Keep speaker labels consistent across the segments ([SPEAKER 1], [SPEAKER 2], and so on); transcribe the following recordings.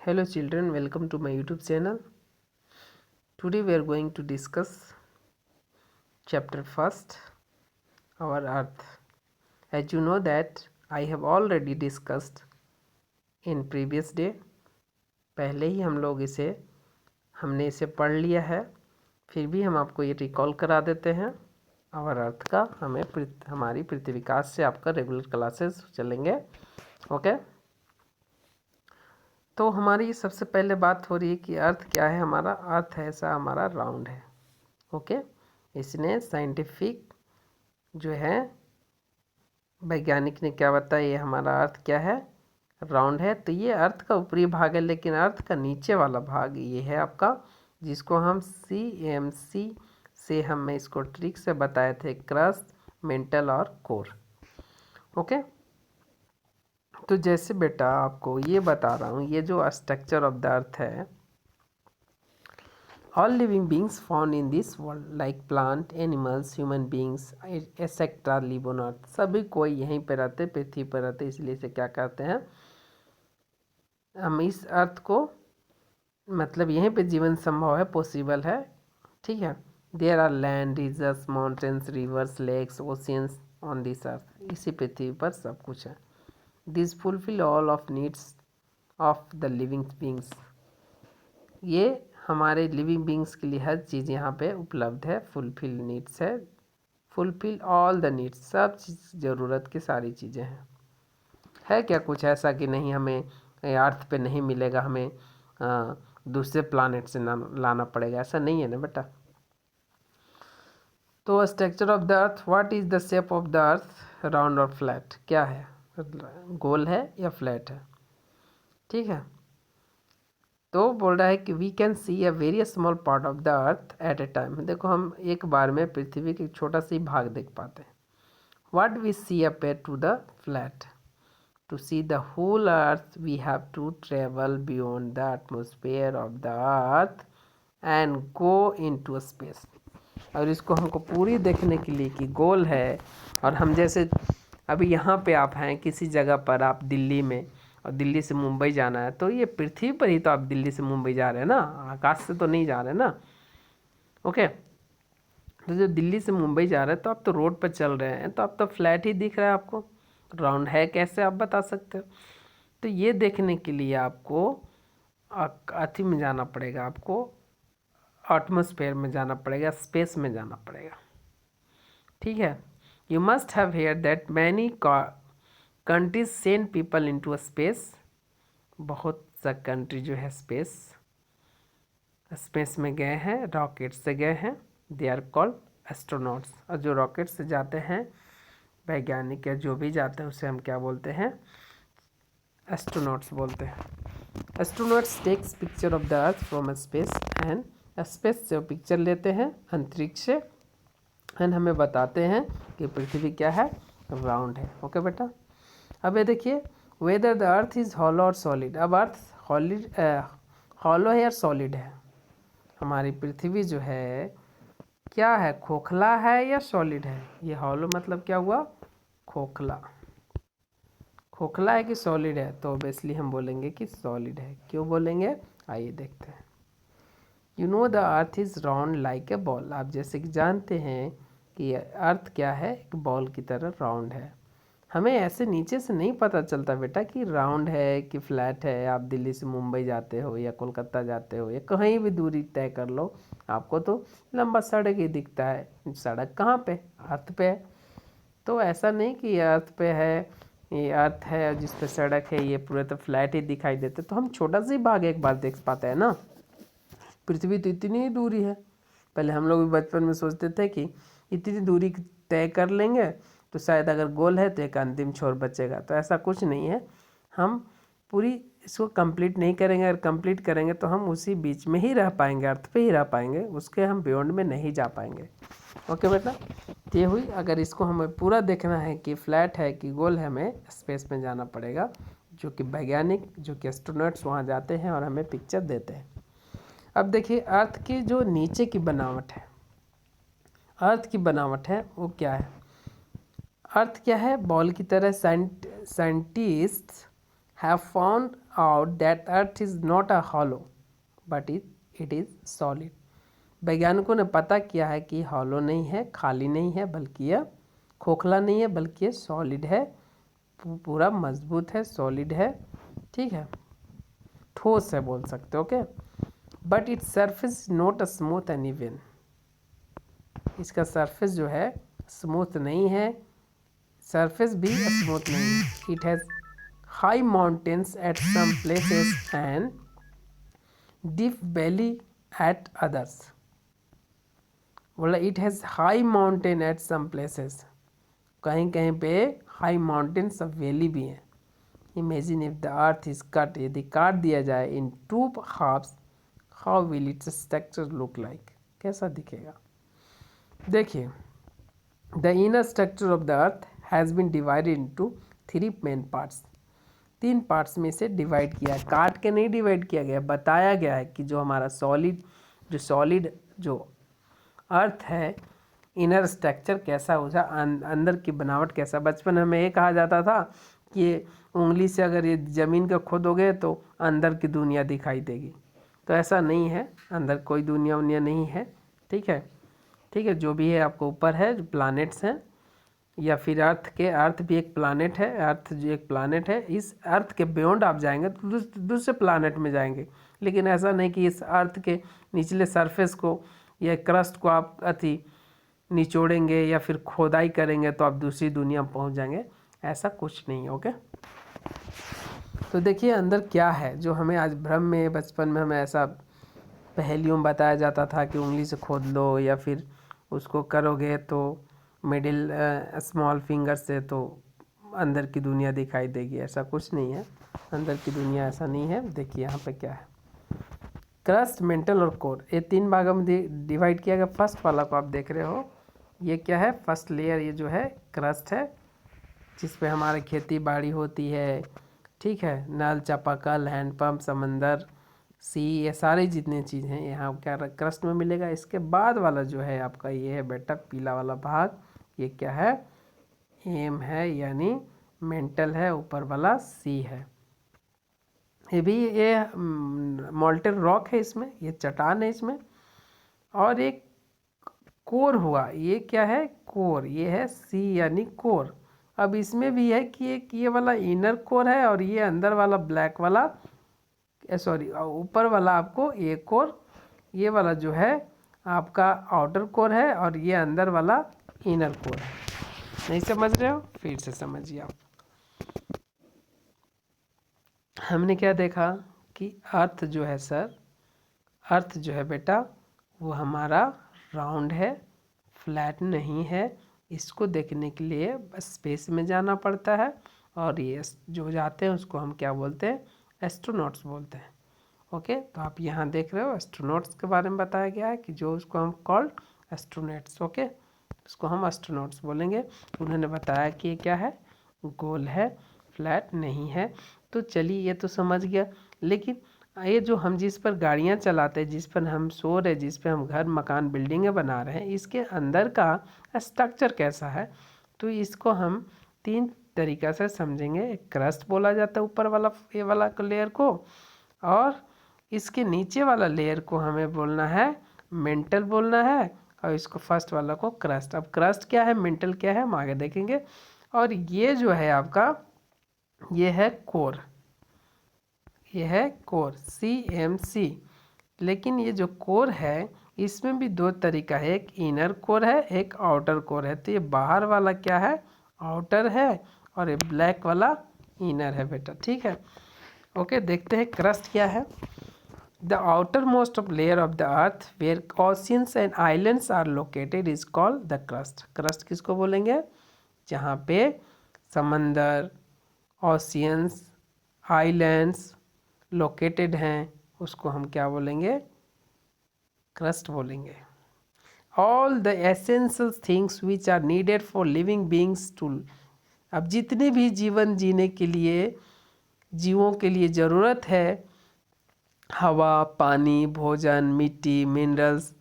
[SPEAKER 1] Hello children, welcome to my YouTube channel. Today we are going to discuss chapter first, our earth. As you know that I have already discussed in previous day. पहले ही हमने इसे पढ़ लिया है, फिर भी हम आपको ये रिकॉल करा देते हैं। और अर्थ का हमारी पृथ्वीकाश से आपका रेगुलर क्लासेस चलेंगे। ओके, तो हमारी सबसे पहले बात हो रही है कि अर्थ क्या है। हमारा अर्थ ऐसा हमारा राउंड है। ओके, इसने साइंटिफिक जो है वैज्ञानिक ने क्या बताया, ये हमारा अर्थ क्या है, राउंड है। तो ये अर्थ का ऊपरी भाग है, लेकिन अर्थ का नीचे वाला भाग ये है आपका, जिसको हम CMC से हम इसको ट्रिक से बताए थे, क्रस्ट, मेंटल और कोर। ओके, तो जैसे बेटा आपको ये बता रहा हूँ, ये जो स्ट्रक्चर ऑफ द अर्थ है, all living beings found in this world like plant, animals, human beings etcetera live on earth, सभी कोई यहीं पर रहते, पृथ्वी पर रहते, इसलिए इसे क्या कहते हैं, हम इस अर्थ को मतलब यहीं पे जीवन संभव है, पॉसिबल है। ठीक है, there are land, ridges, mountains, rivers, lakes, oceans on this earth, इसी पृथ्वी पर सब कुछ है। This fulfill all of needs of the living beings, ये हमारे लिविंग बींग्स के लिए हर चीज़ यहाँ पे उपलब्ध है। फुलफिल नीड्स है, फुलफिल ऑल द नीड्स, सब चीज़ ज़रूरत की सारी चीज़ें हैं। है क्या कुछ ऐसा कि नहीं हमें अर्थ पे नहीं मिलेगा, हमें दूसरे प्लानेट से लाना पड़ेगा, ऐसा नहीं है ना बेटा। तो structure of the earth, what is the shape of the earth, round और फ्लैट, क्या है, गोल है या फ्लैट है। ठीक है, तो बोल रहा है कि we can see a very small part of the earth at a time, देखो हम एक बार में पृथ्वी के छोटा सा ही भाग देख पाते हैं। What we see appear to the flat, to see the whole earth we have to travel beyond the atmosphere of the earth and go into space। और इसको हमको पूरी देखने के लिए कि गोल है, और हम जैसे अभी यहाँ पे आप हैं किसी जगह पर, आप दिल्ली में, और दिल्ली से मुंबई जाना है, तो ये पृथ्वी पर ही तो आप दिल्ली से मुंबई जा रहे हैं ना, आकाश से तो नहीं जा रहे ना। ओके, तो जो दिल्ली से मुंबई जा रहे हैं तो आप तो रोड पर चल रहे हैं, तो आप तो फ्लैट ही दिख रहा है आपको, राउंड है कैसे आप बता सकते हो। तो ये देखने के लिए आपको अति में जाना पड़ेगा, आपको एटमॉस्फेयर में जाना पड़ेगा, स्पेस में जाना पड़ेगा। ठीक है, you must have hear that many countries send people into space, बहुत सा कंट्री जो है स्पेस में गए हैं, रॉकेट से गए हैं, दे आर कॉल्ड एस्ट्रोनॉट्स। और जो रॉकेट से जाते हैं, वैज्ञानिक या जो भी जाते हैं, उसे हम क्या बोलते हैं, एस्ट्रोनॉट्स बोलते हैं। Astronauts takes picture of the earth from space, and space से पिक्चर लेते हैं, अंतरिक्ष से, एंड हमें बताते हैं कि पृथ्वी क्या है, राउंड है। ओके बेटा, अब ये देखिए, whether the earth is hollow और सॉलिड, अब अर्थ हॉलो है या सॉलिड है, हमारी पृथ्वी जो है क्या है, खोखला है या सॉलिड है। ये हॉलो मतलब क्या हुआ, खोखला, खोखला है कि सॉलिड है, तो ऑब्वियसली हम बोलेंगे कि सॉलिड है। क्यों बोलेंगे, आइए देखते हैं। You know the earth is round like a ball, आप जैसे कि जानते हैं कि अर्थ क्या है, एक बॉल की तरह राउंड है। हमें ऐसे नीचे से नहीं पता चलता बेटा कि राउंड है कि फ्लैट है। आप दिल्ली से मुंबई जाते हो या कोलकाता जाते हो या कहीं भी दूरी तय कर लो, आपको तो लंबा सड़क ही दिखता है। सड़क कहाँ पे, अर्थ पे है। तो ऐसा नहीं कि अर्थ पे है, ये अर्थ है जिस पे सड़क है, ये पूरे तो फ्लैट ही दिखाई देते, तो हम छोटा सा ही भाग एक बार देख पाते हैं ना। पृथ्वी तो इतनी ही दूरी है, पहले हम लोग भी बचपन में सोचते थे कि इतनी दूरी तय कर लेंगे तो शायद अगर गोल है तो एक अंतिम छोर बचेगा, तो ऐसा कुछ नहीं है। हम पूरी इसको कंप्लीट नहीं करेंगे, अगर कंप्लीट करेंगे तो हम उसी बीच में ही रह पाएंगे, अर्थ पे ही रह पाएंगे, उसके हम बियॉन्ड में नहीं जा पाएंगे। ओके बेटा, ये हुई। अगर इसको हमें पूरा देखना है कि फ्लैट है कि गोल है, हमें स्पेस में जाना पड़ेगा, जो कि वैज्ञानिक, जो कि एस्ट्रोनॉट्स वहाँ जाते हैं और हमें पिक्चर देते हैं। अब देखिए, अर्थ की जो नीचे की बनावट है, अर्थ की बनावट है वो क्या है, अर्थ क्या है, बॉल की तरह। Scientists have found out that earth is not a hollow but it is solid. वैज्ञानिकों ने पता किया है कि हॉलो नहीं है, खाली नहीं है, बल्कि यह खोखला नहीं है, बल्कि ये सॉलिड है, पूरा मजबूत है, सॉलिड है, ठीक है, ठोस है बोल सकते हो। Okay, but its surface not a smooth and even. इसका सरफेस जो है स्मूथ नहीं है, सरफेस भी स्मूथ नहीं है। It has high mountains at some places and deep valley at others. बोला it has high mountain at some places, कहीं कहीं पे हाई माउंटेन सब वैली भी हैं। Imagine if the earth is cut, यदि काट दिया जाए in two halves, how will its structure look like, कैसा दिखेगा। देखिए, the inner structure of the earth has been divided into 3 main parts. 3 parts में से डिवाइड किया है, काट के नहीं डिवाइड किया गया, बताया गया है कि जो हमारा सॉलिड जो अर्थ है, इनर स्ट्रक्चर कैसा हो जाए, अंदर की बनावट कैसा। बचपन में हमें ये कहा जाता था कि उंगली से अगर ये ज़मीन को खोदोगे तो अंदर की दुनिया दिखाई देगी, तो ऐसा नहीं है, अंदर कोई दुनिया उनिया नहीं है, ठीक है, ठीक है। जो भी है आपको ऊपर है, जो प्लैनेट्स हैं, या फिर अर्थ भी एक प्लैनेट है, अर्थ जो एक प्लैनेट है, इस अर्थ के बियॉन्ड आप जाएंगे तो दूसरे प्लैनेट में जाएंगे, लेकिन ऐसा नहीं कि इस अर्थ के निचले सरफेस को या क्रस्ट को आप निचोड़ेंगे या फिर खोदाई करेंगे तो आप दूसरी दुनिया में पहुंच जाएंगे, ऐसा कुछ नहीं है। ओके, तो देखिए अंदर क्या है जो हमें आज भ्रम में, बचपन में हमें ऐसा पहेलियों में बताया जाता था कि उंगली से खोद लो या फिर उसको करोगे तो मिडिल स्मॉल फिंगर से तो अंदर की दुनिया दिखाई देगी, ऐसा कुछ नहीं है, अंदर की दुनिया ऐसा नहीं है। देखिए यहाँ पे क्या है, क्रस्ट, मेंटल और कोर, ये 3 भागों में डिवाइड किया गया। फर्स्ट वाला को आप देख रहे हो, ये क्या है, फर्स्ट लेयर, ये जो है क्रस्ट है, जिस पे हमारी खेती बाड़ी होती है, ठीक है, नल, चापाकल, हैंडपम्प, समंदर, सी, ये सारी जितनी चीज़ हैं यहाँ क्या क्रस्ट में मिलेगा। इसके बाद वाला जो है आपका ये है बेटा पीला वाला भाग, ये क्या है, एम है, यानी मेंटल है, ऊपर वाला सी है। ये भी ये मोल्टेन रॉक है, इसमें ये चट्टान है इसमें। और एक कोर हुआ, ये क्या है, कोर, ये है सी यानी कोर। अब इसमें भी है कि एक ये वाला इनर कोर है और ये अंदर वाला ब्लैक वाला, सॉरी ऊपर वाला आपको ये कोर, ये वाला जो है आपका आउटर कोर है और ये अंदर वाला इनर कोर है। नहीं समझ रहे हो, फिर से समझिए आप। हमने क्या देखा कि अर्थ जो है सर, अर्थ जो है बेटा वो हमारा राउंड है, फ्लैट नहीं है। इसको देखने के लिए स्पेस में जाना पड़ता है और ये जो जाते हैं उसको हम क्या बोलते हैं, एस्ट्रोनॉट्स बोलते हैं। ओके, तो आप यहाँ देख रहे हो एस्ट्रोनॉट्स के बारे में बताया गया है कि जो उसको हम कॉल्ड एस्ट्रोनॉट्स। ओके, उसको हम एस्ट्रोनॉट्स बोलेंगे। उन्होंने बताया कि ये क्या है, गोल है, फ्लैट नहीं है। तो चलिए ये तो समझ गया, लेकिन ये जो हम जिस पर गाड़ियाँ चलाते हैं, जिस पर हम सो रहे, जिस पर हम घर मकान बिल्डिंगें बना रहे हैं, इसके अंदर का स्ट्रक्चर कैसा है, तो इसको हम 3 तरीक़ा से समझेंगे। एक क्रस्ट बोला जाता है ऊपर वाला, ये वाला लेयर को, और इसके नीचे वाला लेयर को हमें बोलना है मेंटल बोलना है, और इसको फर्स्ट वाला को क्रस्ट। अब क्रस्ट क्या है, मेंटल क्या है, हम आगे देखेंगे। और ये जो है आपका, ये है कोर, ये है कोर, CMC। लेकिन ये जो कोर है इसमें भी 2 तरीका है, एक इनर कोर है, एक आउटर कोर है। तो ये बाहर वाला क्या है, आउटर है, और ये ब्लैक वाला इनर है बेटा, ठीक है। ओके, देखते हैं क्रस्ट क्या है। The outer most of layer of the earth where oceans and islands are located is called the crust. Crust किसको बोलेंगे, जहाँ पे समंदर, ओशियंस, आइलैंड्स लोकेटेड हैं, उसको हम क्या बोलेंगे, क्रस्ट बोलेंगे। All the essential things which are needed for living beings to, अब जितने भी जीवन जीने के लिए, जीवों के लिए ज़रूरत है, हवा, पानी, भोजन, मिट्टी, मिनरल्स,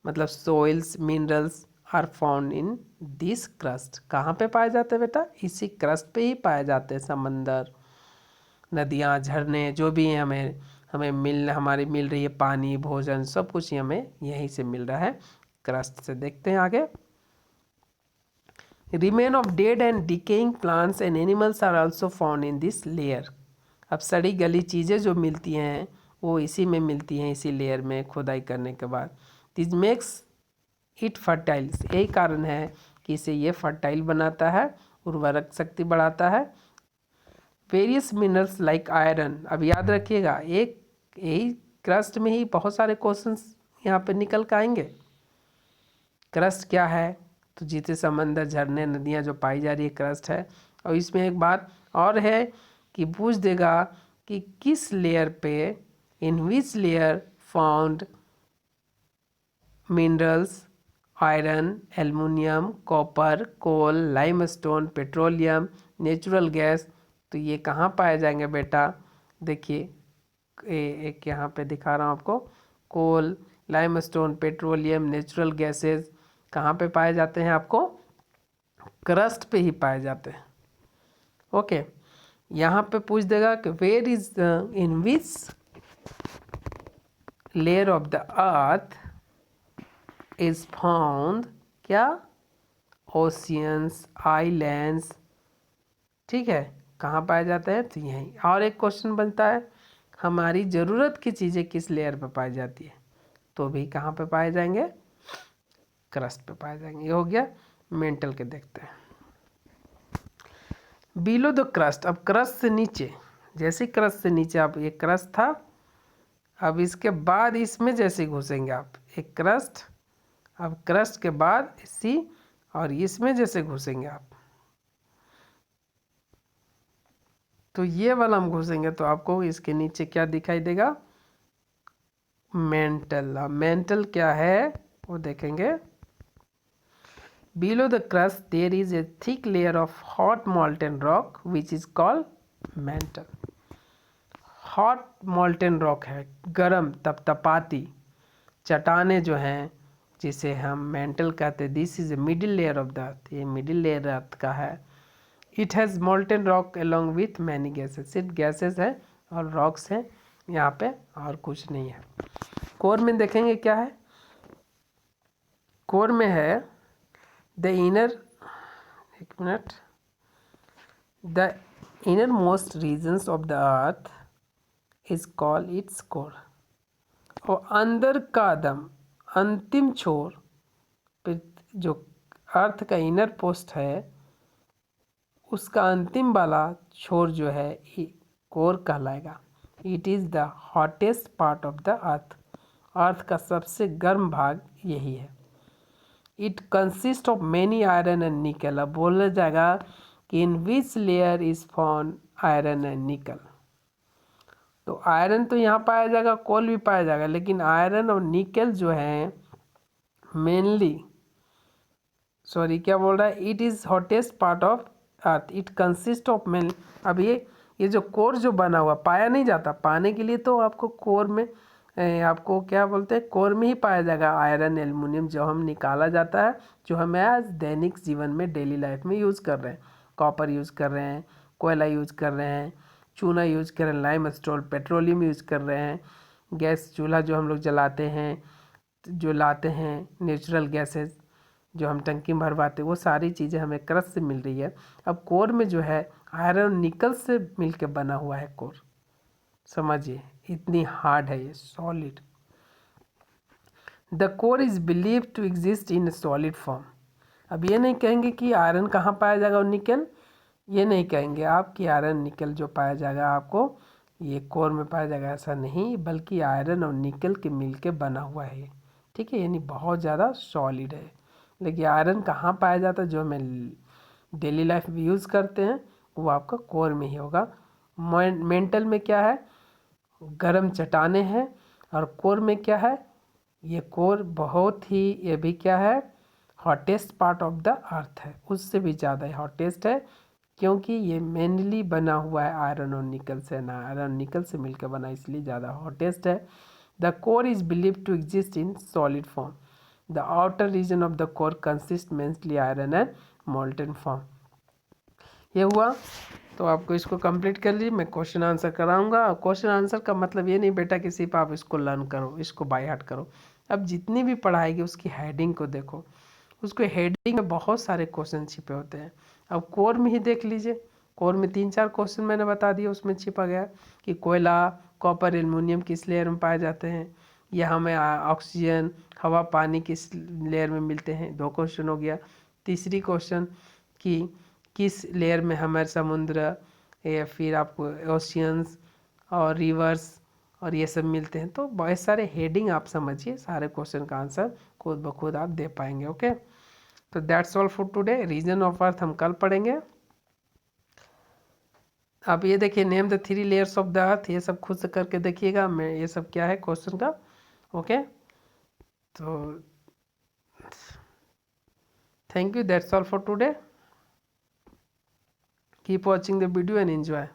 [SPEAKER 1] मतलब soils, minerals are found in this crust. कहाँ पे पाए जाते हैं बेटा, इसी क्रस्ट पे ही पाए जाते हैं। समंदर, नदियाँ, झरने जो भी हैं हमें हमारी मिल रही है, पानी, भोजन, सब कुछ ही हमें यहीं से मिल रहा है, क्रस्ट से। देखते हैं आगे। Remain of dead and decaying plants and animals are also found in this layer. अब सड़ी गली चीज़ें जो मिलती हैं वो इसी में मिलती हैं, इसी लेयर में खुदाई करने के बाद। दिस मेक्स इट फर्टाइल, यही कारण है कि इसे ये फर्टाइल बनाता है, उर्वरक शक्ति बढ़ाता है। वेरियस मिनरल्स लाइक आयरन, अब याद रखिएगा एक यही क्रस्ट में ही बहुत सारे क्वेश्चंस यहाँ पे निकल कर आएंगे। क्रस्ट क्या है, तो जितने समंदर, झरने, नदियाँ जो पाई जा रही है क्रस्ट है। और इसमें एक बात और है कि पूछ देगा कि किस लेयर पे, in which layer found minerals, iron, aluminium, copper, coal, limestone, petroleum, natural gas. तो ये कहाँ पाए जाएंगे बेटा, देखिए एक यहाँ पे दिखा रहा हूँ आपको, कोल, लाइमस्टोन, पेट्रोलियम, नेचुरल गैसेस कहाँ पे पाए जाते हैं, आपको क्रस्ट पे ही पाए जाते हैं। ओके, यहाँ पे पूछ देगा कि where is in which layer of the earth is found, क्या, ओशियंस, आइलैंड्स, ठीक है, कहाँ पाए जाते हैं, तो यहीं। और एक क्वेश्चन बनता है, हमारी ज़रूरत की चीज़ें किस लेयर पे पाई जाती है, तो भी कहाँ पे पाए जाएंगे, क्रस्ट पे पाए जाएंगे। ये हो गया मेंटल के। देखते हैं बिलो द क्रस्ट। अब क्रस्ट से नीचे, जैसे क्रस्ट से नीचे आप, ये क्रस्ट था, अब इसके बाद इसमें जैसे घुसेंगे आप, एक क्रस्ट, अब क्रस्ट के बाद इसी और इसमें जैसे घुसेंगे आप, तो ये वाला हम घुसेंगे तो आपको इसके नीचे क्या दिखाई देगा, मेंटल। अब मेंटल क्या है वो देखेंगे। Below the crust there is a thick layer of hot molten rock which is called mantle. Hot molten rock है, गरम तपतपाती चट्टाने जो हैं, जिसे हम मेंटल कहते हैं। This is a middle layer of the earth, ये मिडिल लेयर अर्थ का है। It has molten rock along with many gases, सिर्फ गैसेस है और रॉक्स हैं यहाँ पे, और कुछ नहीं है। कोर में देखेंगे क्या है, कोर में है द इनर, एक minute, the inner most regions of the earth is called its core. और अंदर का दम, अंतिम छोर, जो अर्थ का इनर पोस्ट है उसका अंतिम वाला छोर जो है कोर कहलाएगा। It is the hottest part of the earth, earth का सबसे गर्म भाग यही है। It consist of many iron and nickel. अब बोला जाएगा कि in which layer is found iron and nickel, तो आयरन तो यहाँ पाया जाएगा, कोल भी पाया जाएगा, लेकिन आयरन और निकल जो है मेनली, सॉरी क्या बोल रहा है, it is hottest part of earth, it consist of main. अब ये जो कोर जो बना हुआ पाया नहीं जाता, पाने के लिए तो आपको कोर में आपको क्या बोलते हैं, कोर में ही पाया जाएगा आयरन, एल्युमिनियम, जो हम निकाला जाता है, जो हमें आज दैनिक जीवन में डेली लाइफ में यूज़ कर रहे हैं। कॉपर यूज़ कर रहे हैं, कोयला यूज़ कर रहे हैं, चूना यूज़ कर रहे हैं, लाइमस्टोन, पेट्रोलियम यूज़ कर रहे हैं, गैस चूल्हा जो हम लोग जलाते हैं, जो लाते हैं नेचुरल गैसेस जो हम टंकी में भरवाते हैं, वो सारी चीज़ें हमें क्रस्ट से मिल रही है। अब कोर में जो है आयरन निकल से मिलके बना हुआ है कोर, समझिए इतनी हार्ड है ये, solid. The core is believe to exist in solid form. अब ये नहीं कहेंगे कि आयरन कहाँ पाया जाएगा और निकल, ये नहीं कहेंगे आप कि आयरन निकल जो पाया जाएगा आपको ये कोर में पाया जाएगा, ऐसा नहीं, बल्कि आयरन और निकल के मिल के बना हुआ है, ठीक है, यानी बहुत ज़्यादा सॉलिड है। लेकिन आयरन कहाँ पाया जाता है, जो हमें डेली लाइफ में यूज़ करते हैं, वो आपका कोर में ही होगा। मेंटल में क्या है, गर्म चट्टाने हैं, और कोर में क्या है, ये कोर बहुत ही, ये भी क्या है, हॉटेस्ट पार्ट ऑफ द अर्थ है, उससे भी ज़्यादा हॉटेस्ट है, क्योंकि ये मेनली बना हुआ है आयरन और निकल से, ना आयरन निकल से मिलकर बना, इसलिए ज़्यादा हॉटेस्ट है। The core is believe to exist in solid form. The outer region of the core consists mainly iron and molten form। ये हुआ तो आपको इसको कंप्लीट कर लीजिए, मैं क्वेश्चन आंसर कराऊंगा। और क्वेश्चन आंसर का मतलब ये नहीं बेटा कि सिर्फ आप इसको लर्न करो, इसको बाय हार्ट करो। अब जितनी भी पढ़ाएगी उसकी हेडिंग को देखो, उसको हेडिंग में बहुत सारे क्वेश्चन छिपे होते हैं। अब कोर में ही देख लीजिए, कोर में 3-4 क्वेश्चन मैंने बता दिया, उसमें छिपा गया कि कोयला, कॉपर, एल्युमिनियम किस लेयर में पाए जाते हैं, या हमें ऑक्सीजन, हवा, पानी किस लेयर में मिलते हैं, 2 क्वेश्चन हो गया। तीसरी क्वेश्चन कि किस लेयर में हमारे समुद्र या फिर आपको ओशियंस और रिवर्स और ये सब मिलते हैं। तो बहुत सारे हेडिंग आप समझिए, सारे क्वेश्चन का आंसर खुद ब खुद आप दे पाएंगे। ओके, तो that's all for today. Region of earth हम कल पढ़ेंगे। आप ये देखिए, name the 3 layers of the earth, ये सब खुद से करके देखिएगा मैं ये सब क्या है क्वेश्चन का। ओके, तो thank you, that's all for today. Keep watching the video and enjoy.